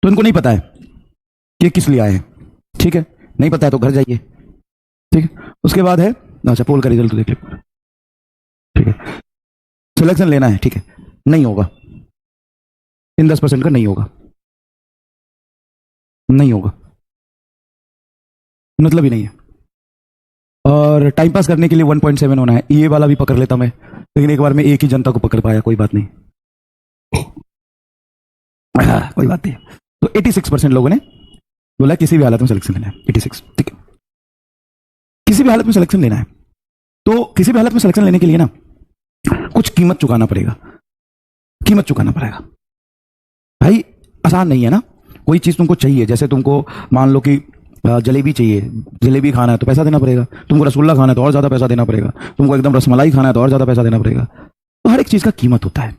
तो इनको नहीं पता है कि किस लिए आए हैं, ठीक है, नहीं पता है तो घर जाइए, ठीक है। उसके बाद है, अच्छा पोल का रिजल्ट तो देख लो, ठीक है। सिलेक्शन लेना है, ठीक है, नहीं होगा, इन 10% का नहीं होगा, नहीं होगा, मतलब ही नहीं है। और टाइम पास करने के लिए 1.7 होना है, ये वाला भी पकड़ लेता मैं, लेकिन एक बार में एक ही जनता को पकड़ पाया, कोई बात नहीं, कोई बात नहीं। तो 86% लोगों ने बोला किसी भी हालत में सिलेक्शन लेना है, 86, ठीक है, किसी भी हालत में सिलेक्शन लेना है। तो किसी भी हालत में सिलेक्शन लेने के लिए ना कुछ कीमत चुकाना पड़ेगा, कीमत चुकाना पड़ेगा भाई, आसान नहीं है ना। कोई चीज तुमको चाहिए, जैसे तुमको मान लो कि जलेबी चाहिए, जलेबी खाना है तो पैसा देना पड़ेगा, तुमको रसगुल्ला खाना है तो और ज्यादा पैसा देना पड़ेगा, तुमको एकदम रसमलाई खाना है तो और ज्यादा पैसा देना पड़ेगा। तो हर एक चीज का कीमत होता है,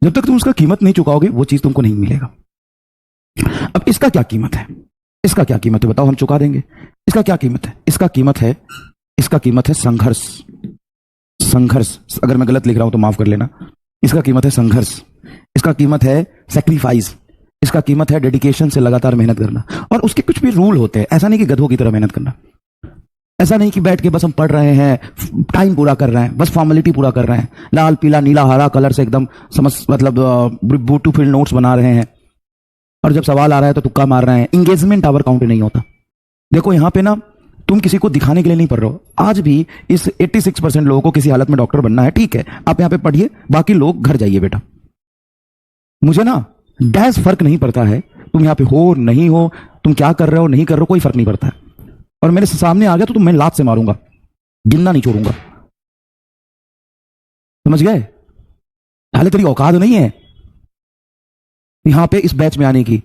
जब तक तुम उसका कीमत नहीं चुकाओगे वो चीज तुमको नहीं मिलेगा। अब इसका क्या कीमत है, इसका क्या कीमत है बताओ, हम चुका देंगे। इसका क्या कीमत है, इसका कीमत है, इसका कीमत है संघर्ष, संघर्ष, अगर मैं गलत लिख रहा हूं तो माफ कर लेना। इसका कीमत है संघर्ष, इसका कीमत है सैक्रिफाइस, इसका कीमत है डेडिकेशन से लगातार मेहनत करना। और उसके कुछ भी रूल होते हैं, ऐसा नहीं कि गधों की तरह मेहनत करना, ऐसा नहीं कि बैठ के बस हम पढ़ रहे हैं, टाइम पूरा कर रहे हैं, बस फॉर्मेलिटी पूरा कर रहे हैं, लाल पीला नीला हरा कलर से एकदम समझ मतलब ब्यूटीफुल नोट्स बना रहे हैं, और जब सवाल आ रहा है तो तुक्का मार रहे हैं। इंगेजमेंट आवर काउंट नहीं होता। देखो यहां पे ना तुम किसी को दिखाने के लिए नहीं पढ़ रहे हो। आज भी इस 86% लोगों को किसी हालत में डॉक्टर बनना है, ठीक है, आप यहां पे पढ़िए, बाकी लोग घर जाइए बेटा। मुझे ना डैश फर्क नहीं पड़ता है तुम यहां पे हो नहीं हो, तुम क्या कर रहे हो नहीं कर रहे हो, कोई फर्क नहीं पड़ता है। और मेरे सामने आ गया तो मैं लात से मारूंगा, जिंदा नहीं छोड़ूंगा, समझ गए। हाले तेरी औकात नहीं है यहां पे इस बैच में आने की,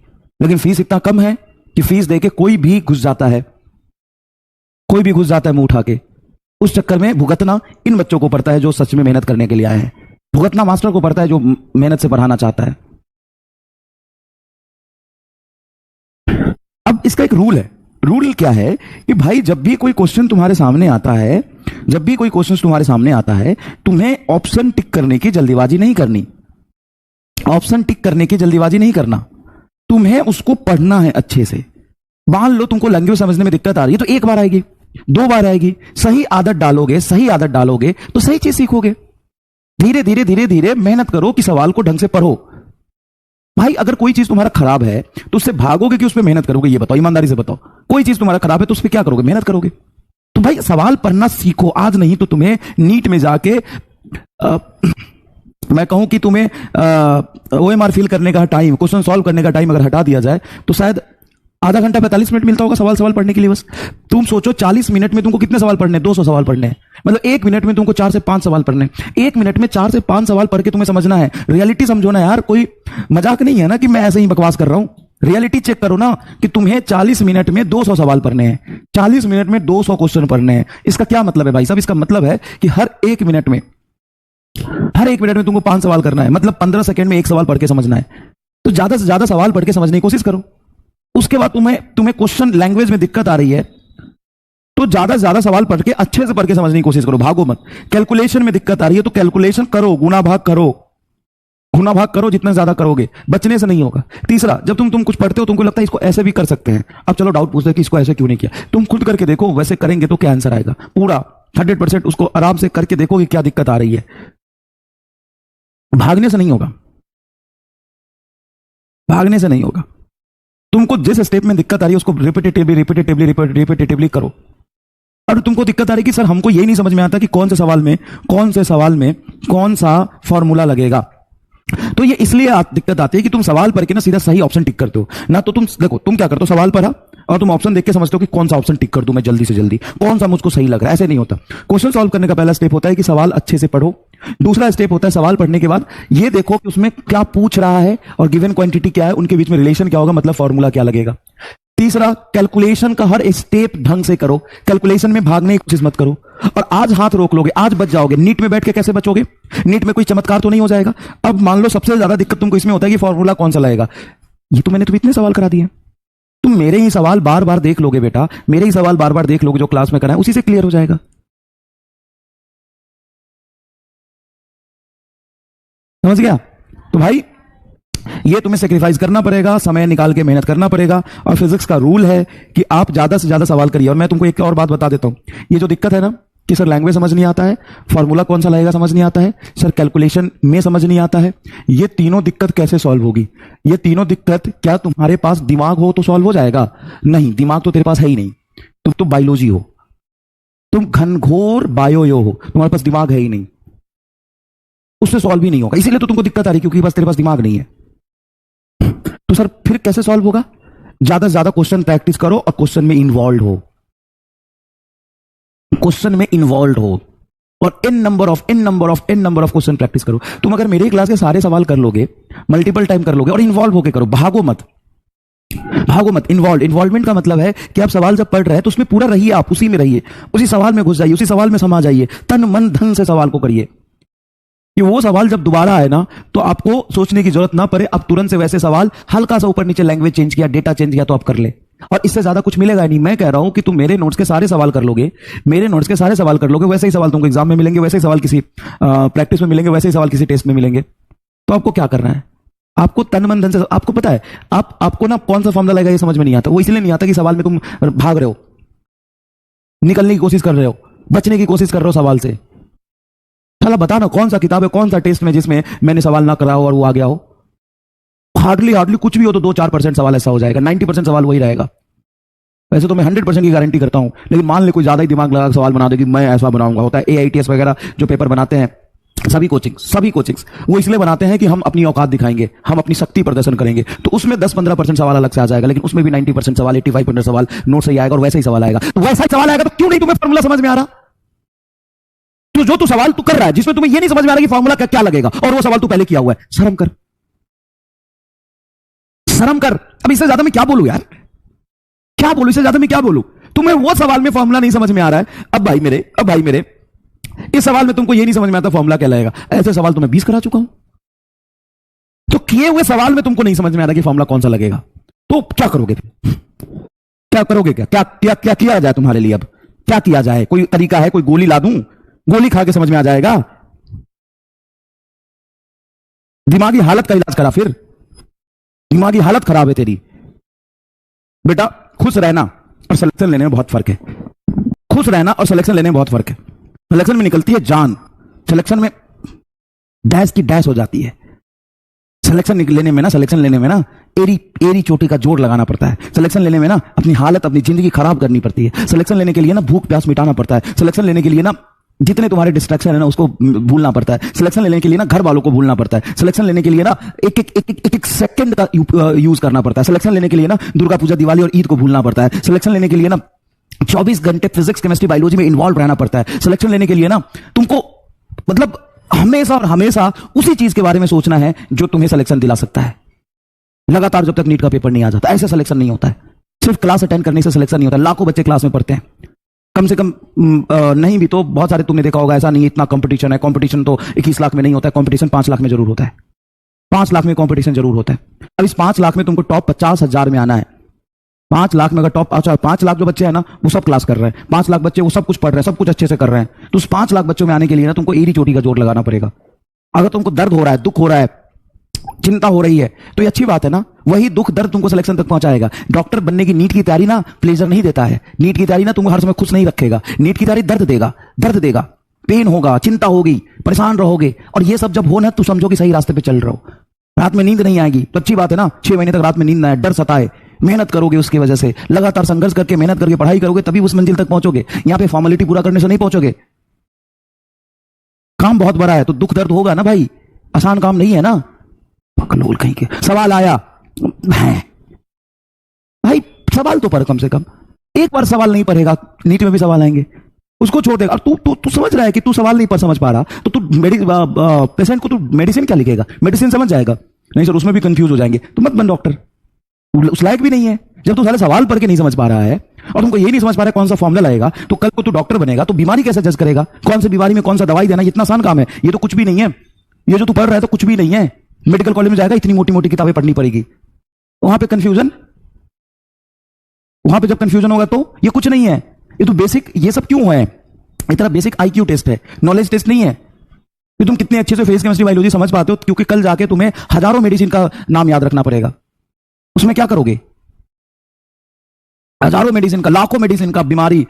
लेकिन फीस इतना कम है कि फीस देके कोई भी घुस जाता है, कोई भी घुस जाता है मुंह उठा के। उस चक्कर में भुगतना इन बच्चों को पड़ता है जो सच में मेहनत करने के लिए आए हैं, भुगतना मास्टर को पड़ता है जो मेहनत से पढ़ाना चाहता है। अब इसका एक रूल है। रूल क्या है कि भाई जब भी कोई क्वेश्चन तुम्हारे सामने आता है, जब भी कोई क्वेश्चन तुम्हारे सामने आता है, तुम्हें ऑप्शन टिक करने की जल्दीबाजी नहीं करनी, ऑप्शन टिक करने की जल्दीबाजी नहीं करना, तुम्हें उसको पढ़ना है अच्छे से। मान लो तुमको लैंग्वेज समझने में दिक्कत आ रही है तो एक बार आएगी, दो बार आएगी, सही आदत डालोगे, सही आदत डालोगे तो सही चीज सीखोगे। धीरे धीरे धीरे धीरे मेहनत करो कि सवाल को ढंग से पढ़ो। भाई अगर कोई चीज तुम्हारा खराब है तो उससे भागोगे कि उस पर मेहनत करोगे, ये बताओ, ईमानदारी से बताओ। कोई चीज तुम्हारा खराब है तो उस पर क्या करोगे, मेहनत करोगे। तो भाई सवाल पढ़ना सीखो, आज नहीं तो तुम्हें नीट में जाके मैं कहूं कि तुम्हें OMR फिल करने का टाइम, क्वेश्चन सॉल्व करने का टाइम अगर हटा दिया जाए तो शायद आधा घंटा 45 मिनट मिलता होगा सवाल पढ़ने के लिए बस। तुम सोचो 40 मिनट में तुमको कितने सवाल पढ़ने, 200 सवाल पढ़ने हैं, मतलब 1 मिनट में तुमको 4 से 5 सवाल पढ़ने। 1 मिनट में 4 से 5 सवाल पढ़ के तुम्हें समझना है, रियलिटी समझो ना यार, कोई मजाक नहीं है ना कि मैं ऐसे ही बकवास कर रहा हूं। रियलिटी चेक करो ना कि तुम्हें 40 मिनट में 200 सवाल पढ़ने हैं, 40 मिनट में 200 क्वेश्चन पढ़ने हैं। इसका क्या मतलब है भाई साहब, इसका मतलब है कि हर एक मिनट में तुमको 5 सवाल करना है, मतलब 15 सेकंड में 1 सवाल पढ़ के समझना है। तो ज्यादा से ज्यादा सवाल पढ़ के समझने की कोशिश करो। उसके बाद तुम्हें क्वेश्चन लैंग्वेज में दिक्कत आ रही है तो ज्यादा से ज्यादा सवाल पढ़ के अच्छे से पढ़ के समझने की कोशिश करो, भागो मत। कैलकुलेशन में दिक्कत आ रही है तो कैलकुलेशन करो, गुना भाग करो, जितना ज्यादा करोगे बचने से नहीं होगा। तीसरा, जब तुम कुछ पढ़ते हो तुमको लगता है इसको ऐसे भी कर सकते हैं, अब चलो डाउट पूछते हैं कि इसको ऐसे क्यों नहीं किया, तुम खुद करके देखो, वैसे करेंगे तो क्या आंसर आएगा, पूरा 100% उसको आराम से करके देखो कि क्या दिक्कत आ रही है। भागने से नहीं होगा, भागने से नहीं होगा। तुमको जिस स्टेप में दिक्कत आ रही है उसको रिपीटेटिवली करो। और तुमको दिक्कत आ रही है कि सर हमको ये नहीं समझ में आता कि कौन से सवाल में कौन सा फॉर्मूला लगेगा, तो ये इसलिए दिक्कत आती है कि तुम सवाल पढ़ के ना सीधा सही ऑप्शन टिक करते हो ना। तो तुम देखो, तुम क्या करते हो, सवाल पढ़ा और तुम ऑप्शन देख के समझते हो कि कौन सा ऑप्शन टिक कर दूं मैं जल्दी से जल्दी, कौन सा मुझको सही लग रहा है। ऐसे नहीं होता। क्वेश्चन सॉल्व करने का पहला स्टेप होता है कि सवाल अच्छे से पढ़ो। दूसरा स्टेप होता है सवाल पढ़ने के बाद ये देखो कि उसमें क्या पूछ रहा है और गिवन क्वांटिटी क्या है, उनके बीच में रिलेशन क्या होगा, मतलब फॉर्मूला क्या लगेगा। तीसरा, कैलकुलेशन का हर स्टेप ढंग से करो, कैलकुलेशन में भागने की कोशिश मत करो। और आज हाथ रोक लोगे, आज बच जाओगे। नीट में बैठ के कैसे बचोगे, नीट में कोई चमत्कार तो नहीं हो जाएगा। अब मान लो सबसे ज्यादा दिक्कत तुमको इसमें होता है कि फॉर्मूला कौन सा लगेगा। ये तो मैंने तो इतने सवाल करा दिए, तुम मेरे ही सवाल बार बार देख लोगे बेटा, मेरे ही सवाल बार बार देख लोगे जो क्लास में कराए, उसी से क्लियर हो जाएगा। समझ गया। तो भाई ये तुम्हें सेक्रीफाइस करना पड़ेगा, समय निकाल के मेहनत करना पड़ेगा। और फिजिक्स का रूल है कि आप ज्यादा से ज्यादा सवाल करिए। और मैं तुमको एक और बात बता देता हूं, ये जो दिक्कत है ना कि सर लैंग्वेज समझ नहीं आता है, फॉर्मूला कौन सा लगेगा समझ नहीं आता है, सर कैलकुलेशन में समझ नहीं आता है, ये तीनों दिक्कत कैसे सॉल्व होगी? ये तीनों दिक्कत क्या तुम्हारे पास दिमाग हो तो सॉल्व हो जाएगा? नहीं, दिमाग तो तेरे पास है ही नहीं। तुम तो बायोलॉजी हो, तुम घनघोर बायो हो, तुम्हारे पास दिमाग है ही नहीं, उससे सॉल्व ही नहीं होगा। इसीलिए तो तुमको दिक्कत आ रही, क्योंकि बस तेरे पास दिमाग नहीं है। तो सर फिर कैसे सॉल्व होगा? ज्यादा से ज्यादा क्वेश्चन प्रैक्टिस करो और क्वेश्चन में इन्वॉल्व हो, क्वेश्चन में इन्वॉल्व हो और n number of question practice करो। तुम अगर मेरे क्लास के सारे सवाल कर लोगे, मल्टीपल टाइम कर लोगे और इन्वॉल्व होके करो, भागो मत, इन्वॉल्वमेंट का मतलब है कि आप सवाल जब पढ़ रहे हैं तो उसमें पूरा रहिए, आप उसी में रहिए, उसी सवाल में घुस जाइए, उसी सवाल में समा जाइए, तन मन धन से सवाल को करिए कि वो सवाल जब दोबारा आए ना तो आपको सोचने की जरूरत ना पड़े, आप तुरंत से वैसे सवाल, हल्का सा ऊपर नीचे लैंग्वेज चेंज किया, डेटा चेंज किया तो आप कर ले। और इससे ज्यादा कुछ मिलेगा नहीं। मैं कह रहा हूं कि तुम मेरे नोट्स के सारे सवाल कर लोगे, वैसे ही सवाल तुमको एग्जाम में मिलेंगे, वैसे ही सवाल किसी प्रैक्टिस में मिलेंगे, वैसे ही सवाल किसी टेस्ट में मिलेंगे। तो आपको क्या करना है? आपको तन मन धन से, आपको पता है आपको ना कौन सा फॉर्मूला लगेगा ये समझ में नहीं आता। वो इसलिए नहीं आता कि सवाल में तुम भाग रहे हो, निकलने की कोशिश कर रहे हो, बचने की कोशिश कर रहे हो सवाल से। चला बता ना कौन सा किताब है, कौन सा टेस्ट में जिसमें मैंने सवाल ना करा हो और वो आ गया हो? हार्डली कुछ भी हो तो 2-4% सवाल ऐसा हो जाएगा, 90% सवाल वही रहेगा। वैसे तो मैं 100% की गारंटी करता हूं, लेकिन मान ले कोई ज्यादा ही दिमाग लगा सवाल बना दे कि मैं ऐसा बनाऊंगा। होता है AITS वगैरह जो पेपर बनाते हैं, सभी कोचिंग्स वो इसलिए बनाते हैं कि हम अपनी औकात दिखाएंगे, हम अपनी शक्ति प्रदर्शन करेंगे। तो उसमें 10-15% सवाल अलग से आ जाएगा, लेकिन उसमें भी 90% सवाल, 85% सवाल नोट से ही आएगा और वैसे ही सवाल आएगा। तो वैसा ही सवाल आएगा तो क्यों नहीं तुम्हें फॉर्मूला समझ में आ रहा? तो जो तू सवाल तू कर रहा है जिसमें तुम्हें ये नहीं समझ में आ रहा कि फॉर्मूला क्या लगेगा, और वो सवाल तू पहले किया हुआ है, शर्म कर। अब इससे ज्यादा मैं क्या बोलूं यार, इससे ज्यादा मैं क्या बोलूं? तुम्हें वो सवाल में फॉर्मूला नहीं समझ में आ रहा है। अब भाई मेरे इस सवाल में तुमको ये नहीं समझ में आता फॉर्मूला क्या लगेगा, ऐसे सवाल तो मैं 20 करा चुका हूं। तो किए हुए सवाल में तुमको नहीं समझ में आ रहा कि फॉर्मूला कौन सा लगेगा, तो क्या करोगे? क्या किया जाए तुम्हारे लिए? अब क्या किया जाए? कोई तरीका है? कोई गोली ला दूं, गोली खा के समझ में आ जाएगा? दिमागी हालत का इलाज करा, फिर दिमागी हालत खराब है तेरी। बेटा खुश रहना और सिलेक्शन लेने में बहुत फर्क है। खुश रहना और सिलेक्शन लेने में बहुत फर्क है। सिलेक्शन में निकलती है जान, सिलेक्शन में डैश की डैश हो जाती है। सिलेक्शन लेने में ना एरी चोटी का जोड़ लगाना पड़ता है। सिलेक्शन लेने में ना अपनी हालत, अपनी जिंदगी खराब करनी पड़ती है। सिलेक्शन लेने के लिए ना भूख प्यास मिटाना पड़ता है। सिलेक्शन लेने के लिए ना जितने तुम्हारे डिस्ट्रैक्शन है ना उसको भूलना पड़ता है। सिलेक्शन लेने के लिए ना घर वालों को भूलना पड़ता है। सिलेक्शन लेने के लिए ना एक सेकंड का यूज करना पड़ता है। सिलेक्शन लेने के लिए ना दुर्गा पूजा, दिवाली और ईद को भूलना पड़ता है। सिलेक्शन लेने के लिए ना 24 घंटे फिजिक्स, केमिस्ट्री, बायोलॉजी में इन्वॉल्व रहना पड़ता है। सिलेक्शन लेने के लिए ना तुमको मतलब हमेशा उसी चीज के बारे में सोचना है जो तुम्हें सिलेक्शन दिला सकता है। लगातार जब तक नीट का पेपर नहीं आ जाता, ऐसे सिलेक्शन नहीं होता है। सिर्फ क्लास अटेंड करने से सिलेक्शन नहीं होता। लाखों बच्चे क्लास में पढ़ते हैं, कम से कम नहीं भी तो बहुत सारे तुमने देखा होगा, ऐसा नहीं इतना कंपटीशन है। कंपटीशन तो 21 लाख में नहीं होता है, कंपटीशन 5 लाख में जरूर होता है। 5 लाख में कंपटीशन जरूर होता है। अब इस 5 लाख में तुमको टॉप 50,000 में आना है। 5 लाख में अगर टॉप, अच्छा 5 लाख जो बच्चे हैं ना वो सब क्लास कर रहे हैं, 5 लाख बच्चे वो सब कुछ पढ़ रहे हैं, सब कुछ अच्छे से कर रहे हैं। तो उस 5 लाख बच्चों में आने के लिए ना तुमको एड़ी चोटी का जोर लगाना पड़ेगा। अगर तुमको दर्द हो रहा है, दुख हो रहा है, चिंता हो रही है तो ये अच्छी बात है ना। वही दुख दर्द तुमको सिलेक्शन तक पहुंचाएगा। डॉक्टर बनने की नीट की तैयारी ना प्लेजर नहीं देता है। नीट की तैयारी ना तुमको हर समय खुश नहीं रखेगा। नीट की तैयारी दर्द देगा, पेन होगा, चिंता होगी, परेशान रहोगे। और ये सब जब हो ना तो समझो कि सही रास्ते पे चल रहे हो। रात में नींद नहीं आएगी तो अच्छी बात है ना। 6 महीने तक रात में नींद ना आए, डर सताए, मेहनत करोगे उसकी वजह से, लगातार संघर्ष करके मेहनत करके पढ़ाई करोगे तभी उस मंजिल तक पहुंचोगे। यहां पे फॉर्मेलिटी पूरा करने से नहीं पहुंचोगे। काम बहुत बड़ा है तो दुख दर्द होगा ना भाई, आसान काम नहीं है ना। लोल कहीं के सवाल आया भाई, सवाल तो पढ़, कम से कम एक बार सवाल नहीं पढ़ेगा नीट में भी सवाल आएंगे, उसको छोड़ देगा। और तू समझ रहा है कि तू सवाल नहीं समझ पा रहा तो तू पेशेंट को तू मेडिसिन क्या लिखेगा? मेडिसिन समझ जाएगा? नहीं सर, उसमें भी कंफ्यूज हो जाएंगे। तो मत बन डॉक्टर, उस लायक भी नहीं है। जब तू सारे सवाल पढ़ के नहीं समझ पा रहा है और तुमको ये नहीं समझ पा रहा है कौन सा फॉर्मूला लगेगा, तो कल को तू डॉक्टर बनेगा तो बीमारी कैसे जज करेगा? कौन सी बीमारी में कौन सा दवाई देना, इतना आसान काम है? ये तो कुछ भी नहीं है। ये जो तू पढ़ रहा है तो कुछ भी नहीं है। मेडिकल कॉलेज में जाएगा, इतनी मोटी मोटी किताबें पढ़नी पड़ेगी, वहां पे कंफ्यूजन, वहां पे जब कंफ्यूजन होगा तो ये कुछ नहीं है। ये तो बेसिक, ये सब क्यों है? इतना बेसिक IQ टेस्ट है, नॉलेज टेस्ट नहीं है। कि तुम कितने अच्छे से फेस केमिस्ट्री बायोलॉजी समझ पाते हो, क्योंकि कल जाके तुम्हें हजारों मेडिसिन का नाम याद रखना पड़ेगा। उसमें क्या करोगे? हजारों मेडिसिन का, लाखों मेडिसिन का, बीमारी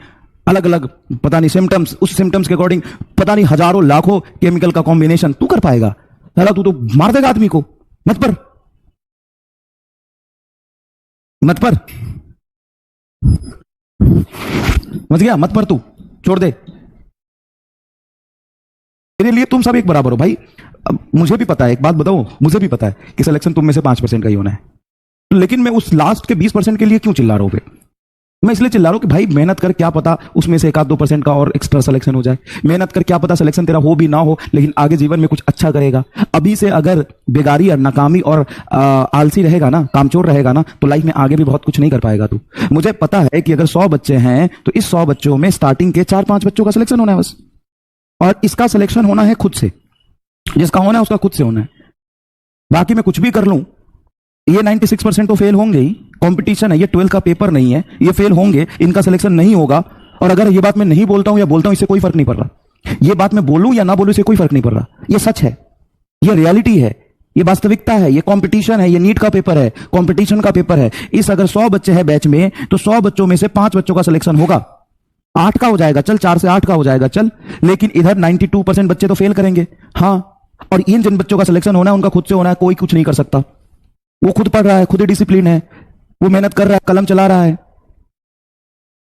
अलग अलग, पता नहीं सिम्टम्स, उस सिम्टम्स के अकॉर्डिंग पता नहीं हजारों लाखों केमिकल का कॉम्बिनेशन तू कर पाएगा? साला तू तो मार देगा आदमी को। मत पर, मत पर, समझ गया? मत पर, तू छोड़ दे। मेरे लिए तुम सब एक बराबर हो भाई। अब मुझे भी पता है, एक बात बताओ, मुझे भी पता है कि सिलेक्शन तुम में से 5% का ही होना है, लेकिन मैं उस लास्ट के 20% के लिए क्यों चिल्ला रहा हूं? मैं इसलिए चिल्ला रहा हूं कि भाई मेहनत कर, क्या पता उसमें से 1-2% का और एक्स्ट्रा सिलेक्शन हो जाए। मेहनत कर, क्या पता सिलेक्शन तेरा हो भी ना हो, लेकिन आगे जीवन में कुछ अच्छा करेगा। अभी से अगर बेगारी और नाकामी और आलसी रहेगा ना, कामचोर रहेगा ना, तो लाइफ में आगे भी बहुत कुछ नहीं कर पाएगा तू। मुझे पता है कि अगर 100 बच्चे हैं तो इस 100 बच्चों में स्टार्टिंग के 4-5 बच्चों का सिलेक्शन होना है बस, और इसका सिलेक्शन होना है खुद से। जिसका होना है उसका खुद से होना है। बाकी मैं कुछ भी कर लूं, ये 96% तो फेल होंगे ही। कंपटीशन है, ये 12 का पेपर नहीं है, ये फेल होंगे, इनका सिलेक्शन नहीं होगा। और अगर ये बात मैं नहीं बोलता हूं या बोलता हूं, इससे कोई फर्क नहीं पड़ रहा। ये बात मैं बोलूं या ना बोलूं, इससे कोई फर्क नहीं पड़ रहा। ये सच है, ये रियलिटी है, ये वास्तविकता है, ये कंपटीशन है, ये नीट का पेपर है, कंपटीशन का पेपर है। इस अगर 100 बच्चे हैं बैच में, तो 100 बच्चों में से 5 बच्चों का सिलेक्शन होगा, 8 का हो जाएगा, चल 4 से 8 का हो जाएगा, चल। लेकिन इधर 92% बच्चे तो फेल करेंगे। हाँ, और इन जिन बच्चों का सिलेक्शन होना है उनका खुद से होना है, कोई कुछ नहीं कर सकता। वो खुद पढ़ रहा है, खुद ही डिसिप्लिन है, वो मेहनत कर रहा है, कलम चला रहा है।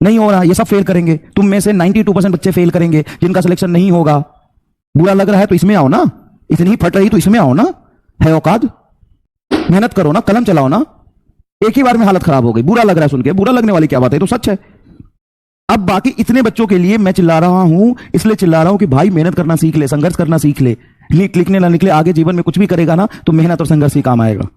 नहीं हो रहा, ये सब फेल करेंगे। तुम में से 92% बच्चे फेल करेंगे, जिनका सिलेक्शन नहीं होगा। बुरा लग रहा है तो इसमें आओ ना, इतनी फट रही तो इसमें आओ ना, है औकात। मेहनत करो ना, कलम चलाओ ना। एक ही बार में हालत खराब हो गई, बुरा लग रहा है सुन के। बुरा लगने वाली क्या बात है, तो सच है। अब बाकी इतने बच्चों के लिए मैं चिल्ला रहा हूं, इसलिए चिल्ला रहा हूं कि भाई मेहनत करना सीख ले, संघर्ष करना सीख ले। नीट लिखने ना निकले, आगे जीवन में कुछ भी करेगा ना तो मेहनत और संघर्ष ही काम आएगा।